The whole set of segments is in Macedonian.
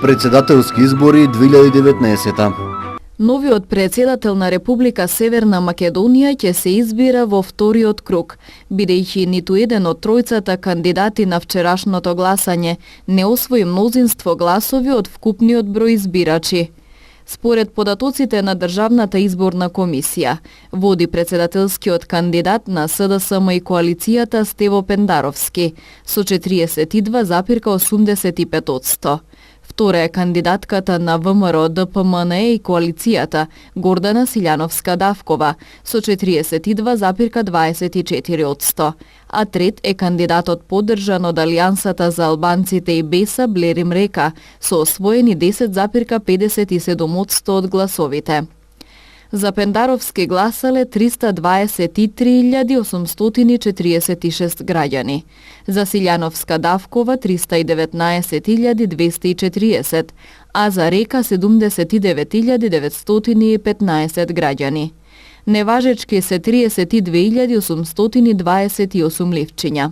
Председателски избори 2019. Новиот председател на Република Северна Македонија ќе се избира во вториот круг, бидејќи ниту еден од тројцата кандидати на вчерашното гласање не освои мнозинство гласови од вкупниот број избирачи. Според податоците на Државната изборна комисија, води председателскиот кандидат на СДСМ и коалицијата Стево Пендаровски со 42,85%. Втора е кандидатката на ВМРО, ДПМН и коалицијата Гордана Силјановска-Давкова со 42,24%, а трет е кандидатот поддржан од Алијансата за албанците и Беса Блерим Река со освоени 10,57% од гласовите. За Пендаровски гласале 323.846 граѓани, за Силјановска-Давкова 319.240, а за Река 79.915 граѓани. Неважечки се 32.828 ливчиња.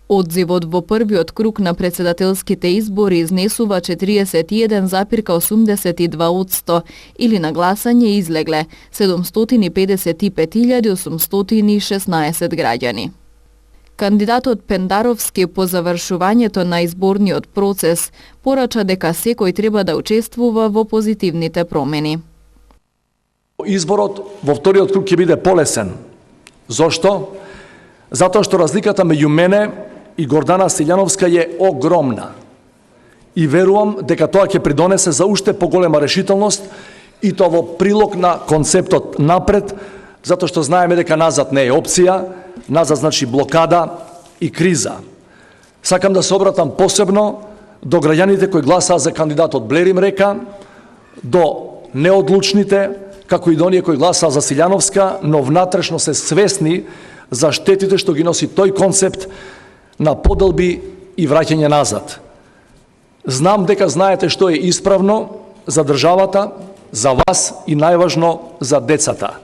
Одзивот во првиот круг на председателските избори изнесува 41,82% или на гласање излегле 755.816 граѓани. Кандидатот Пендаровски по завршувањето на изборниот процес порача дека секој треба да учествува во позитивните промени. Изборот во вториот круг ќе биде полесен. Зошто? Затоа што разликата меѓу мене и Гордана Силјановска е огромна. И верувам дека тоа ќе придонесе за уште поголема решителност и тоа во прилог на концептот напред, затоа што знаеме дека назад не е опција, назад значи блокада и криза. Сакам да се обратам посебно до граѓаните кои гласаа за кандидатот Блерим Река, до неодлучните, како и до оние кои гласаа за Силјановска, но внатрешно се свесни за штетите што ги носи тој концепт на поделби и враќање назад. Знам дека знаете што е исправно за државата, за вас и најважно за децата.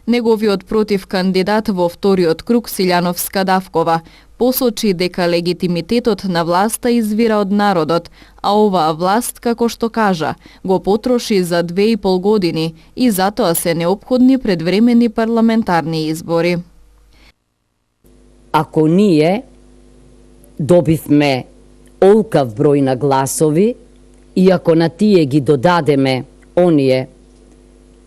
Неговиот против кандидат во вториот круг Силјановска-Давкова посочи дека легитимитетот на власта извира од народот, а оваа власт, како што кажа, го потроши за 2,5 години и затоа се неопходни предвремени парламентарни избори. Ако ние добивме олкав број на гласови и ако на тие ги додадеме оние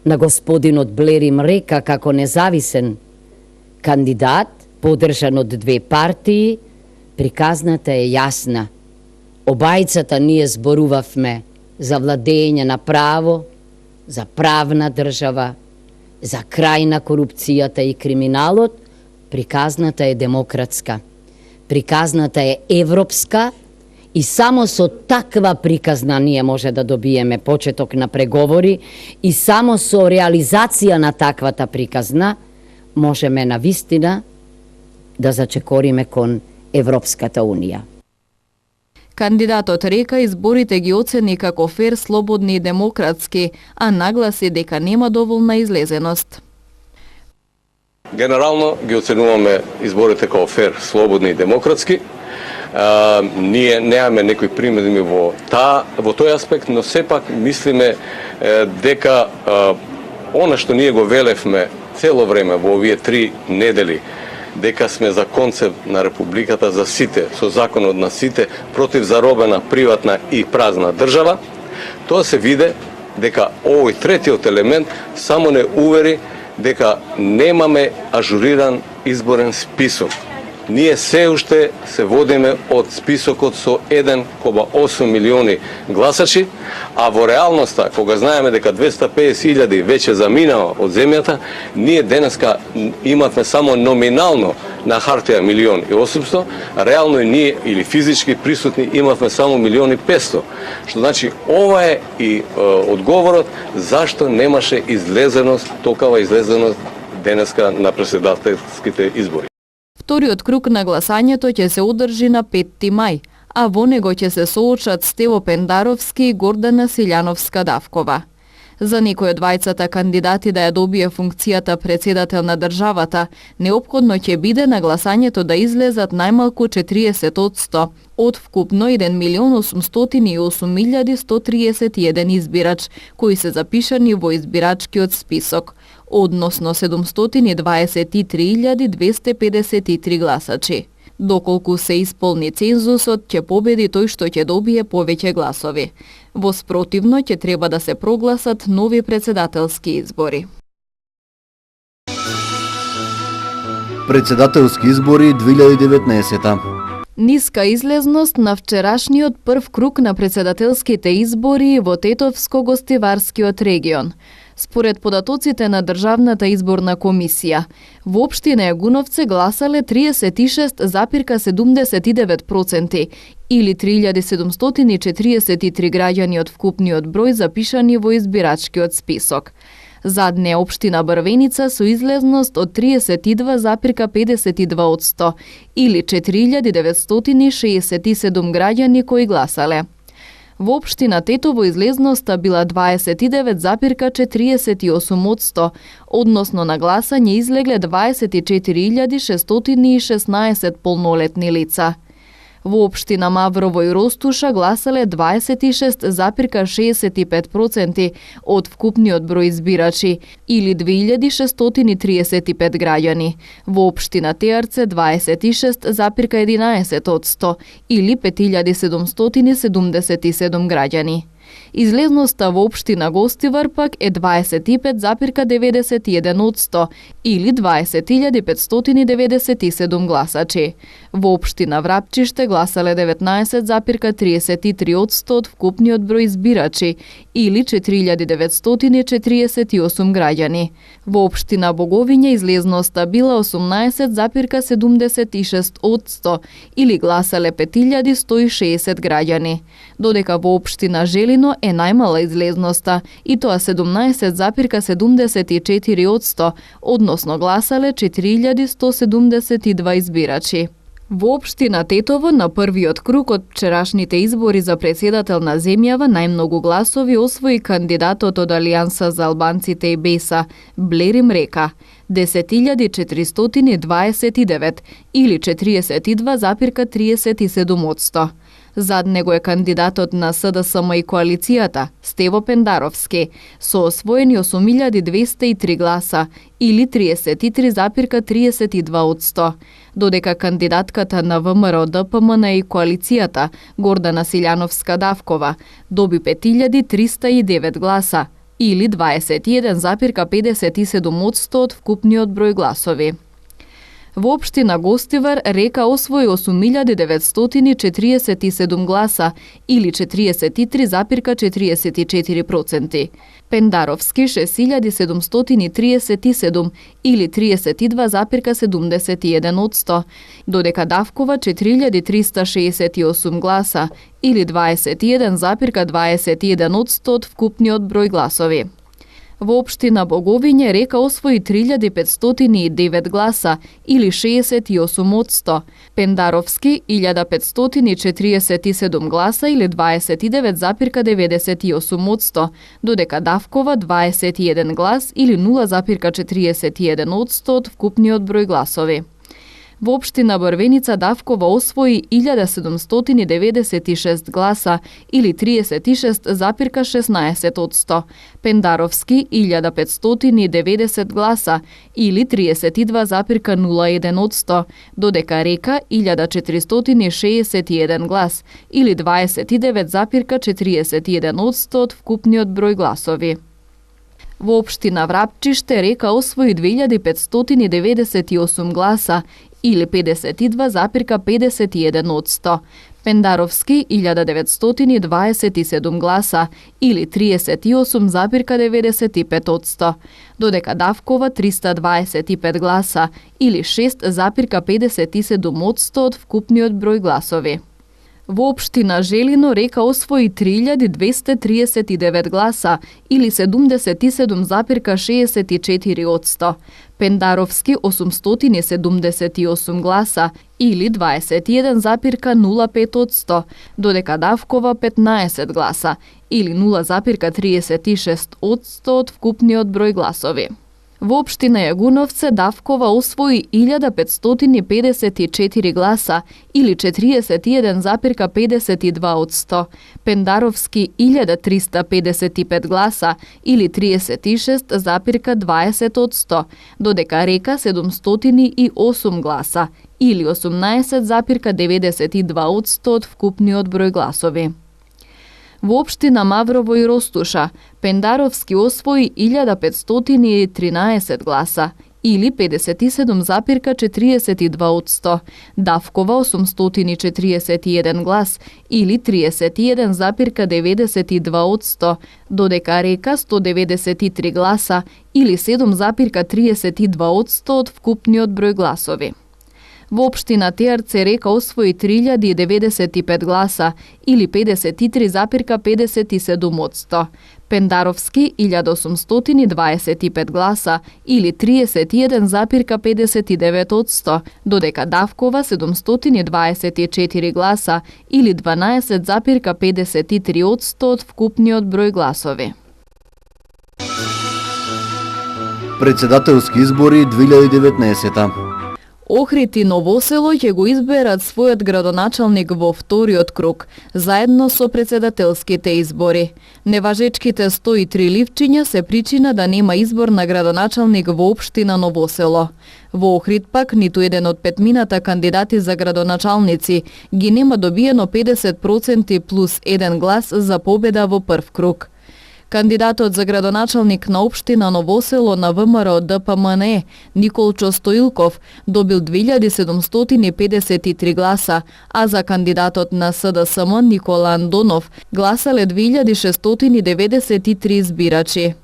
на господинот Блерим Река како независен кандидат, поддржан од две партии, приказната е јасна. Обајцата ние зборувавме за владење на право, за правна држава, за крај на корупцијата и криминалот. Приказната е демократска, приказната е европска и само со таква приказна ние може да добиеме почеток на преговори и само со реализација на таквата приказна можеме навистина да зачекориме кон Европската Унија. Кандидатот Река изборите ги оцени како фер, слободни и демократски, а нагласи дека нема доволна излезеност. Генерално ги оценуваме изборите како фер, слободни и демократски. Ние немаме некои примедби во тој аспект, но сепак мислиме дека она што ние го велевме цело време во овие 3 недели, дека сме за концепт на Републиката за сите, со законот на сите, против заробена, приватна и празна држава, тоа се виде дека овој третиот елемент само не увери дека немаме ажуриран изборен список. Ние се уште се водиме од списокот со 1,8 милиони гласачи, а во реалноста, кога знаеме дека 250.000 веќе заминаа од земјата, ние денеска имавме само номинално на хартија 1.800.000, реално и ние или физички присутни имавме само 1.500.000. Што значи ова е и одговорот зашто немаше излезеност, токава излезеност денеска на председателските избори. Вториот круг на гласањето ќе се одржи на 5 мај, а во него ќе се соочат Стево Пендаровски и Гордана Силјановска-Давкова. За некој од двајцата кандидати да ја добие функцијата председател на државата, неопходно ќе биде на гласањето да излезат најмалку 40% од вкупно 1.808.131 избирач, кои се запишани во избирачкиот список, односно 723.253 гласачи. Доколку се исполни цензусот, ќе победи тој што ќе добие повеќе гласови. Во спротивно ќе треба да се прогласат нови председателски избори. Председателски избори 2019. Ниска излезност на вчерашниот прв круг на председателските избори во Тетовско-гостиварскиот регион. Според податоците на Државната изборна комисија, во општина Јагуновце гласале 36,79% или 3743 граѓани од вкупниот број запишани во избирачкиот список. Задне општина Брвеница со излезност од 32,52% или 4967 граѓани кои гласале. Во општина Тетово излезноста била 29,48%, односно на гласање излегле 24.616 полнолетни лица. Во општина Маврово и Ростуша гласале 26,65% од вкупниот број избирачи или 2635 граѓани. Во општина Теарце 26,11% или 5777 граѓани. Излезноста во општина Гостивар пак е 25,91% или 20.597 гласачи. Во општина Врапчиште гласале 19,33% од вкупниот број избирачи или 4948 граѓани. Во општина Боговиња излезноста била 18,76% или гласале 5160 граѓани, додека во општина Желино е најмала излезноста и тоа 17,74%, односно гласале 4172 избирачи. Во општина Тетово на првиот круг од вчерашните избори за председател на земјава најмногу гласови освои кандидатот од Алијанса за албанците и Беса, Блери Мрека, 10.429 или 42,37%. Зад него е кандидатот на СДСМ и коалицијата, Стево Пендаровски, со освоени 8.203 гласа или 33,32%, додека кандидатката на ВМРО ДПМН и коалицијата, Гордана Силјановска-Давкова, доби 5.309 гласа или 21,57% од вкупниот број гласови. Во општина Гостивар Река освои 8.947 гласа или 43,44%. Пендаровски 6.737 или 32,71%, додека Давкова 4.368 гласа или 21,21% од вкупниот број гласови. Во општина Боговиње Река освои 3509 гласа или 68%, Пендаровски 1547 гласа или 29,98%, додека Давкова 21 глас или 0,41% од вкупниот број гласови. Во општина Брвеница Давкова освои 1796 гласа или 36,16%, Пендаровски 1590 гласа или 32,01%, додека Река 1461 глас или 29,41% од вкупниот број гласови. Во општина Врапчиште Река освои 2598 гласа или 52,51%, Пендаровски 1927 гласа или 38,95%, додека Давкова 325 гласа или 6,57% од вкупниот број гласови. Во општина Желино Река освои 3239 гласа или 77,64%, Пендаровски 878 гласа или 21,05%, додека Давкова 15 гласа или 0,36% од вкупниот број гласови. Во општина Јагуновце Давкова освои 1554 гласа или 41,52%, Пендаровски 1355 гласа или 36,20%, додека Река 708 гласа или 18,92% од вкупниот број гласови. Во општина Маврово и Ростуша, Пендаровски освои 1513 гласа или 57,42%, Давкова 841 глас или 31,92%, додека Река 193 гласа или 7,32% од вкупниот број гласови. Во општина Теарце Река освои 3095 гласа или 53,57%, Пендаровски 1825 гласа или 31,59%, додека Давкова 724 гласа или 12,53% од вкупниот број гласови. Председателски избори 2019. Охрид и Новосело ќе го изберат својот градоначалник во вториот круг, заедно со председателските избори. Неважечките 103 ливчиња се причина да нема избор на градоначалник во општина Новосело. Во Охрид пак ниту еден од петмината кандидати за градоначалници ги нема добиено 50% плюс 1 глас за победа во прв круг. Кандидатот за градоначалник на општина Новосело на ВМРО ДПМН Николчо Стоилков добил 2753 гласа, а за кандидатот на СДСМ Никола Андонов гласале 2693 избирачи.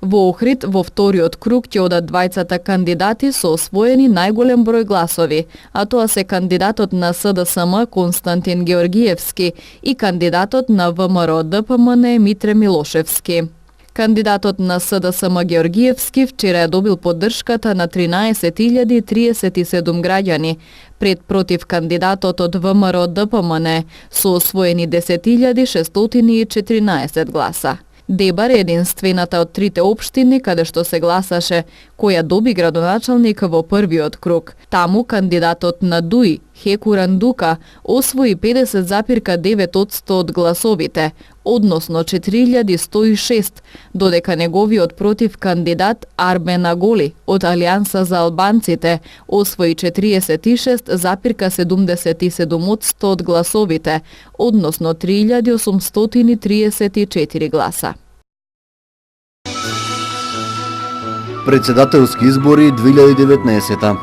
Во Охрид во вториот круг ќе одат двајцата кандидати со освоени најголем број гласови, а тоа се кандидатот на СДСМ Константин Георгиевски и кандидатот на ВМРО ДПМН Митре Милошевски. Кандидатот на СДСМ Георгиевски вчера ја добил поддршката на 13.037 граѓани, пред против кандидатот од ВМРО ДПМН со освоени 10.614 гласа. Дебар е единствената од трите општини каде што се гласаше која доби градоначалник во првиот круг. Таму кандидатот на ДУИ, Хеку Рандука, освои 50,9% од гласовите, односно 4106, додека неговиот против кандидат Арбен Аголи од Алијанса за албанците освои 46,77% од гласовите, односно 3834 гласа. Председателски избори 2019.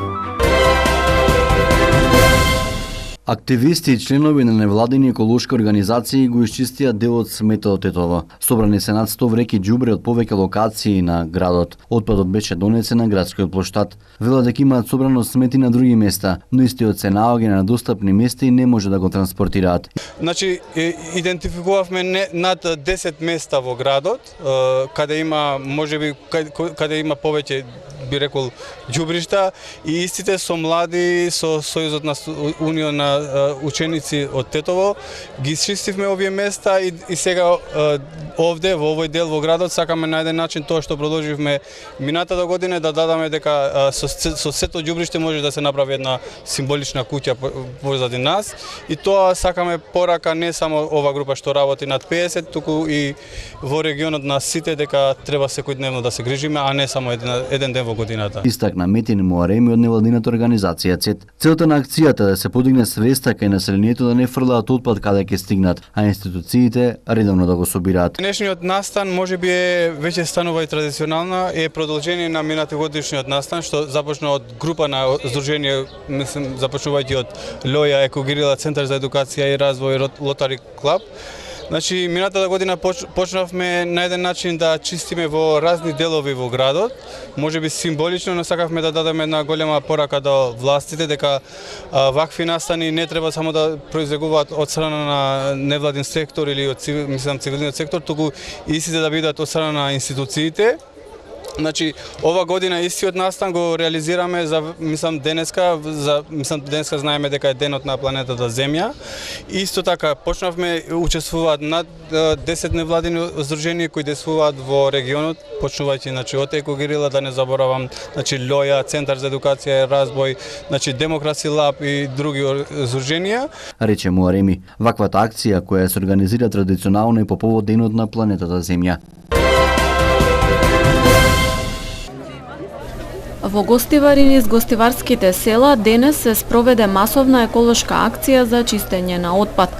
Активисти и членови на невладини еколошки организации го исчистија дел од сметот од Тетово. Собрани се над 100 вреки џубре од повеќе локации на градот. Отпадот беше донесен на градскиот плоштад. Велат дека имаат собрано смети на други места, но истиот се наоѓа на достапни места и не може да го транспортираат. Значи, идентификувавме над 10 места во градот, каде има, можеби, каде има повеќе, би рекол, џубришта и истите со млади, со Сојузот на Унион на ученици од Тетово, ги исчистивме овие места и сега овде, во овој дел во градот, сакаме на еден начин тоа што продолживме минатата година да дадаме дека со сето џубриште може да се направи една символична куќа позади нас и тоа сакаме порака не само ова група што работи над 50, туку и во регионот на сите дека треба секојдневно да се грижиме, а не само еден ден во годината. Истакна Метин Муареми од невладината организација ЦЕТ. Целта на акцијата е да се подигне свеста кај населението да не фрлаат отпад каде ќе стигнат, а институциите редовно да го собираат. Денешниот настан можеби е веќе станува и традиционална, е продолжение на минатогодишниот настан што започна од група на здружение, мислам започнувајќи од Лоја, Екогирила, Центар за едукација и развој, Лотари клуб. Значи, минатата година почнавме на еден начин да чистиме во разни делови во градот. Можеби символично, но сакавме да дадеме една голема порака до властите дека вакви настани не треба само да произлегуваат од страна на невладин сектор или од цивилниот сектор, туку истите да бидат од страна на институциите. Значи, ова година истиот настан го реализираме за денеска знаеме дека е денот на планетата Земја. Исто така почнавме, учествуваат над 10 невладини здруженија кои действуваат во регионот, почнувајќи од Екогерила, да не заборавам, Лоја, Центар за едукација и развој, Демокраси Лаб и други здруженија. Рече Муареми, ваквата акција која се организира традиционално и по повод денот на планетата Земја. Во Гостивар и низ гостиварските села денес се спроведе масовна еколошка акција за чистење на отпад.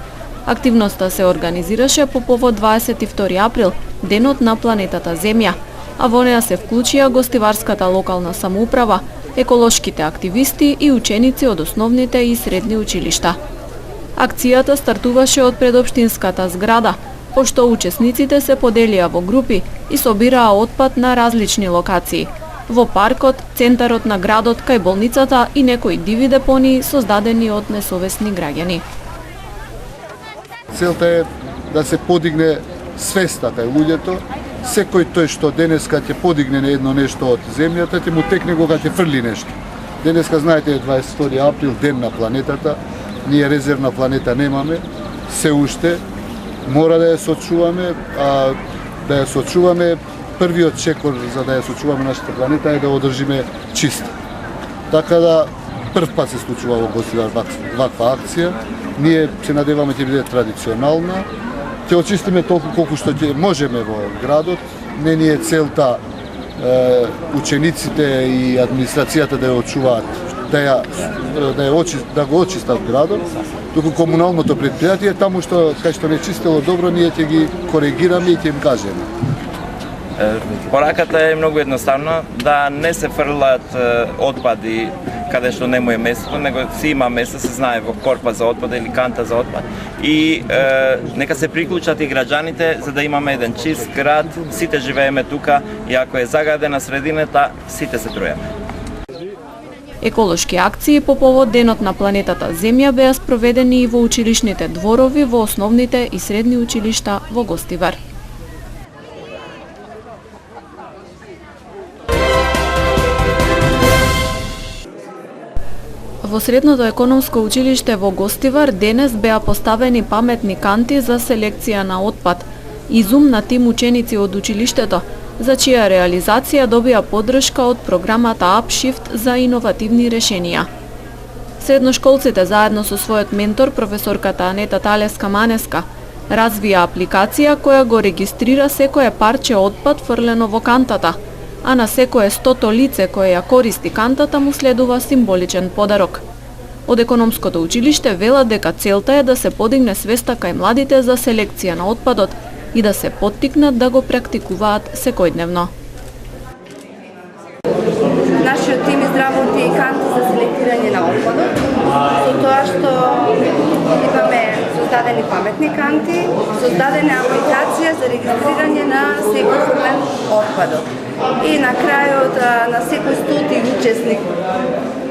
Активноста се организираше по повод 22 април, денот на планетата Земја, а во неа се вклучија гостиварската локална самоуправа, еколошките активисти и ученици од основните и средни училишта. Акцијата стартуваше од предопштинската зграда, пошто учесниците се поделија во групи и собираа отпад на различни локации. Во паркот, центарот на градот, кај болницата и некои диви депонии создадени од несовесни граѓани. Целта е да се подигне свеста кај луѓето. Секој тој што денеска ќе подигне на едно нешто од земјата, ќе му текне кога ќе фрли нешто. Денеска, знаете, е 22 април, ден на планетата. Ние резервна планета немаме, се уште. Мора да ја сочуваме, а да ја сочуваме, првиот чекор за да ја сочуваме нашата планета е да одржиме чиста. Така да прв пат се случува во Гостивар ваква акција. Ние се надеваме ќе биде традиционална. Ќе очистиме толку колку што ќе можеме во градот. Не ни е целта учениците и администрацијата да ја очуваат, да го очистат градот, туку комуналното претпријатие таму што кај што не чистело добро, ние ќе ги коригираме и ќе им кажеме. Пораката е многу едноставна, да не се фрлат отпади каде што не му е местото, него си има место, се знае во корпа за отпад или канта за отпад. И нека се приклучат и граѓаните за да имаме еден чист град, сите живееме тука и ако е загадена средината, сите се трујаме. Еколошки акции по повод денот на планетата Земја беа спроведени и во училишните дворови во основните и средни училишта во Гостивар. Во Средното економско училиште во Гостивар денес беа поставени паметни канти за селекција на отпад. Изум на тим ученици од училиштето, за чија реализација добија поддршка од програмата Upshift за иновативни решенија. Средношколците заедно со својот ментор, професорката Анета Талеска-Манеска, развија апликација која го регистрира секое парче отпад фрлено во кантата, а на секое 100 лице кое ја користи кантата му следува символичен подарок. Од економското училиште велат дека целта е да се подигне свеста кај младите за селекција на отпадот и да се поттикнат да го практикуваат секојдневно. Нашиот тим изработи канти за селектирање на отпадот, со тоа што имаме создадени паметни канти, создадена апликација за регистрирање на секој фрлен отпадот. И на крајот на секој 100 учесник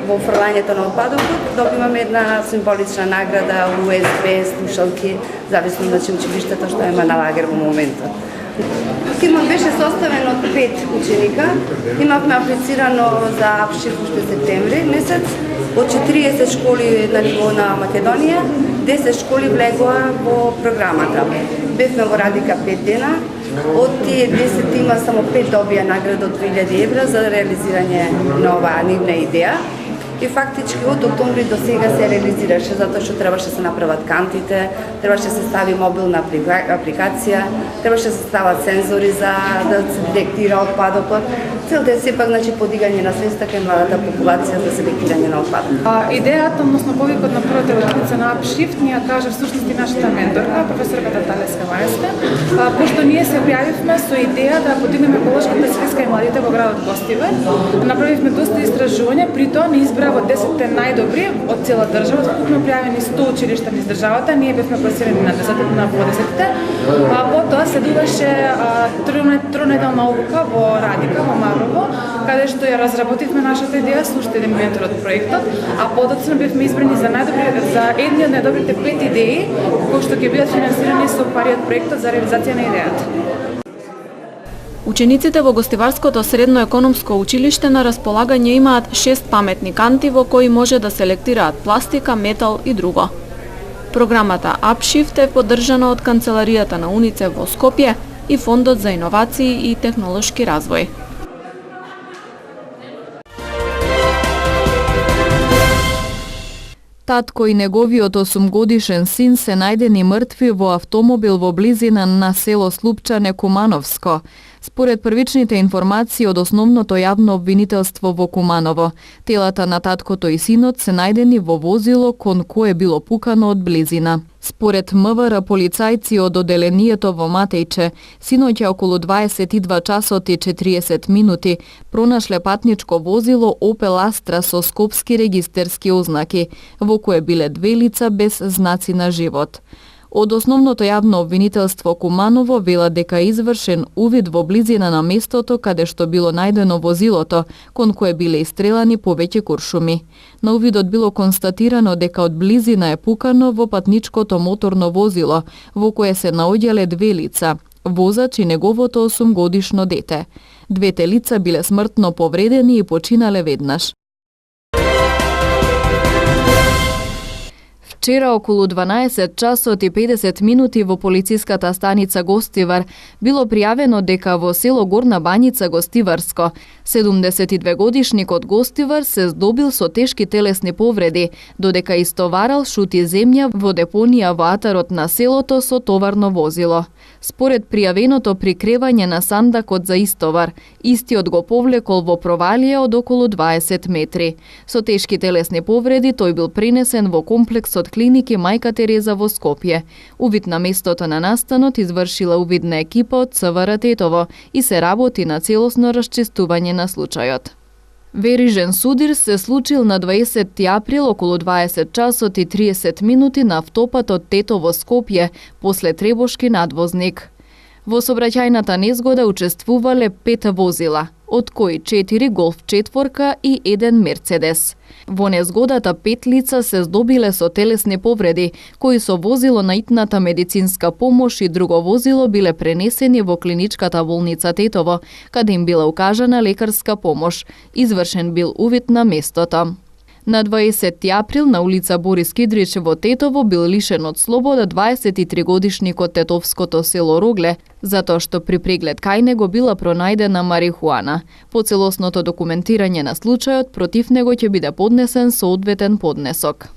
во фрлањето на отпадокот добиваме една символична награда, USB, слушалки, зависно од училиштето што има на лагер во моментот. Тимот беше составен од 5 ученика. Имавме аплицирано за Upshift уште септември месец. Од 40 школи на ниво на Македонија, 10 школи влегоа во програмата. Бевме во Радика 5 дена. Од тие 10 има само 5 добија награда од 2000 евра за реализирање на оваа нивна идеја. И фактички од октомври до сега се реализираше затоа што требаше да се направат кантите, требаше да се стави мобилна апликација, требаше да се стават сензори за да се детектира отпадокот. Целта е сепак подигање на свеста кај младата популација за селектирање на отпадок. Идејата, односно повикот на првата реченица на Upshift ни ја кажа всушност и нашата менторка, професорката Талеска-Манеска, пошто ние се објавивме со идеја да подигнеме еколошката свест кај младите во градот Гостивар. Направивме доста истражувања, при тоа ни избра во 10-те најдобри од цела држава, откупно пријавени 100 училишта низ државата, ние бевме класирани на 10-те, а потоа следуваше тронеделна обука во Радика, во Маврово, каде што ја разработивме нашата идеја со уште еден ментор од проектот, а подоцна бевме избрани за едни од најдобрите 5 идеи, кои што ќе бидат финансирани со пари од проектот за реализација на идејата. Учениците во Гостиварското средно економско училиште на располагање имаат 6 паметни канти во кои може да селектираат пластика, метал и друго. Програмата Upshift е поддржана од Канцеларијата на УНИЦЕФ во Скопје и Фондот за иновации и технолошки развој. Татко и неговиот 8-годишен син се најдени мртви во автомобил во близина на село Слупчане, Кумановско. Според првичните информации од основното јавно обвинителство во Куманово, телата на таткото и синот се најдени во возило кон кое било пукано од близина. Според МВР полицајци од оделението во Матејче, синоќа околу 22 часот и 40 минути пронашле патничко возило Opel Astra со скопски регистерски ознаки, во кое биле две лица без знаци на живот. Од основното јавно обвинителство Куманово велат дека извршен увид во близина на местото каде што било најдено возилото, кон кое биле истрелани повеќе куршуми. На увидот било констатирано дека од близина е пукано во патничкото моторно возило, во кое се наоѓале две лица, возач и неговото 8-годишно дете. Двете лица биле смртно повредени и починале веднаш. Вчера околу 12 часот и 50 минути во полициската станица Гостивар било пријавено дека во село Горна Бањица Гостиварско 72 годишникот Гостивар се здобил со тешки телесни повреди, додека истоварал шути земја во депонија во атарот на селото со товарно возило. Според пријавеното прикревање на сандакот за истовар, истиот го повлекол во провалија од околу 20 метри. Со тешки телесни повреди тој бил пренесен во комплексот клиники Мајка Тереза во Скопје. Увид на местото на настанот извршила увидна екипа од ЦВР Тетово и се работи на целосно расчистување на случајот. Верижен судир се случил на 20 април околу 20 часот и 30 минути на автопатот Тетово Скопје после Требошки надвозник. Во сообраќајната незгода учествувале 5 возила, од кои 4 Голф 4 и 1 Мерцедес. Во незгодата 5 лица се здобиле со телесни повреди, кои со возило на итната медицинска помош и друго возило биле пренесени во клиничката болница Тетово, каде им била укажана лекарска помош. Извршен бил увид на местото. На 20 април на улица Борис Кидрич во Тетово бил лишен од слобода 23-годишникот тетовското село Рогле, затоа што при преглед кај него била пронајдена марихуана. По целосното документирање на случајот, против него ќе биде поднесен соодветен поднесок.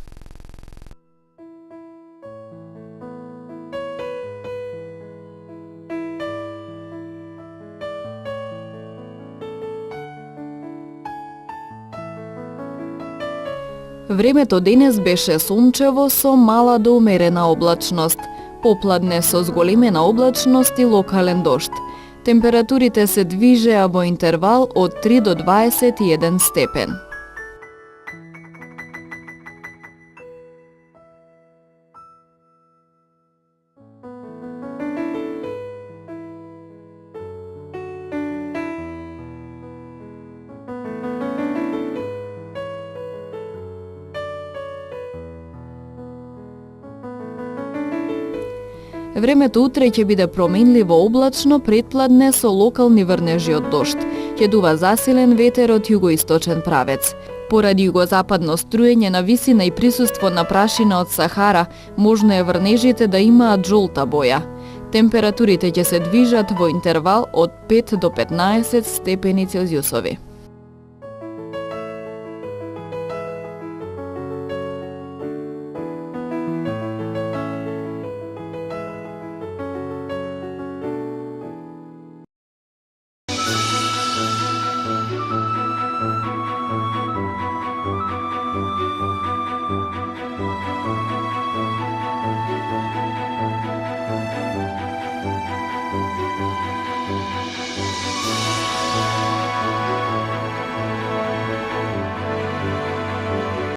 Времето денес беше сончево со мала до умерена облачност. Попладне со зголемена облачност и локален дожд. Температурите се движеа во интервал од 3 до 21 степен. Времето утре ќе биде променливо облачно, претпладне со локални врнежи од дожд. Ќе дува засилен ветер од југоисточен правец. Поради југозападно струење на висина и присуство на прашина од Сахара, можно е врнежите да имаат жолта боја. Температурите ќе се движат во интервал од 5 до 15 степени Целзиусови.